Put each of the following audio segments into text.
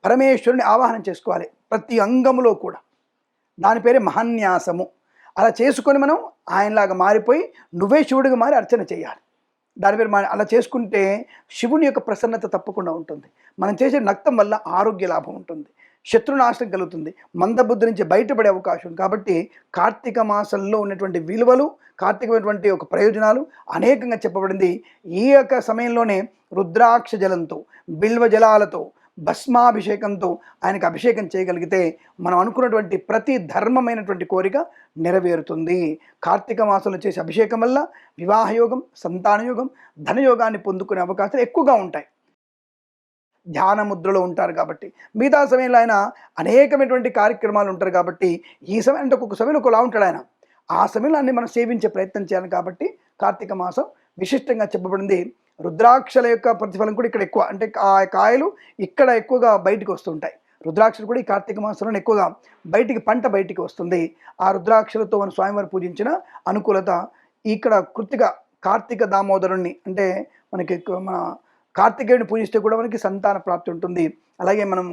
పరమేశ్వరుని ఆవాహనం చేసుకోవాలి ప్రతి అంగములో కూడా. దాని పేరే మహాన్యాసము. అలా చేసుకొని మనం ఆయనలాగా మారిపోయి నువ్వే శివుడిగా మారి అర్చన చేయాలి. దాని పేరు అలా చేసుకుంటే శివుని యొక్క ప్రసన్నత తప్పకుండా ఉంటుంది. మనం చేసే నక్తం వల్ల ఆరోగ్య లాభం ఉంటుంది, శత్రునాశనం కలుగుతుంది, మందబుద్ధి నుంచి బయటపడే అవకాశం. కాబట్టి కార్తీక మాసంలో ఉన్నటువంటి విలువలు, కార్తీకమైనటువంటి ఒక ప్రయోజనాలు అనేకంగా చెప్పబడింది. ఈ యొక్క సమయంలోనే రుద్రాక్ష జలంతో, బిల్వ జలాలతో, భస్మాభిషేకంతో ఆయనకు అభిషేకం చేయగలిగితే మనం అనుకున్నటువంటి ప్రతి ధర్మమైనటువంటి కోరిక నెరవేరుతుంది. కార్తీక మాసంలో చేసే అభిషేకం వల్ల వివాహయోగం, సంతానయోగం, ధనయోగాన్ని పొందుకునే అవకాశాలు ఎక్కువగా ఉంటాయి. ధ్యాన ముద్రలో ఉంటారు కాబట్టి, మిగతా సమయంలో ఆయన అనేకమైనటువంటి కార్యక్రమాలు ఉంటారు కాబట్టి, ఈ సమయం అంటే ఒక్కొక్క సమయంలో ఒకలా ఉంటాడు ఆయన. ఆ సమయంలో అన్ని మనం సేవించే ప్రయత్నం చేయాలి. కాబట్టి కార్తీక మాసం విశిష్టంగా చెప్పబడింది. రుద్రాక్షల యొక్క ప్రతిఫలం కూడా ఇక్కడ ఎక్కువ, అంటే ఆ కాయలు ఇక్కడ ఎక్కువగా బయటికి వస్తుంటాయి. రుద్రాక్షలు కూడా ఈ కార్తీక మాసంలో ఎక్కువగా పంట బయటికి వస్తుంది. ఆ రుద్రాక్షలతో మనం స్వామివారిని పూజించిన అనుకూలత ఇక్కడ కృత్తిక కార్తీక దామోదరుణ్ణి, అంటే మనకి మన కార్తికేయుని పూజిస్తే కూడా మనకి సంతాన ప్రాప్తి ఉంటుంది. అలాగే మనం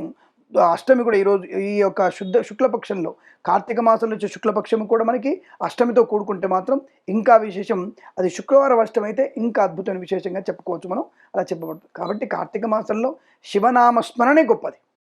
అష్టమి కూడా ఈరోజు ఈ యొక్క శుక్లపక్షంలో, కార్తీక మాసంలో వచ్చే శుక్లపక్షం కూడా మనకి అష్టమితో కూడుకుంటే మాత్రం ఇంకా విశేషం. అది శుక్రవారం అష్టమి అయితే ఇంకా అద్భుతమైన విశేషంగా చెప్పుకోవచ్చు మనం, అలా చెప్పబడుతుంది. కాబట్టి కార్తీక మాసంలో శివనామస్మరణే గొప్పది.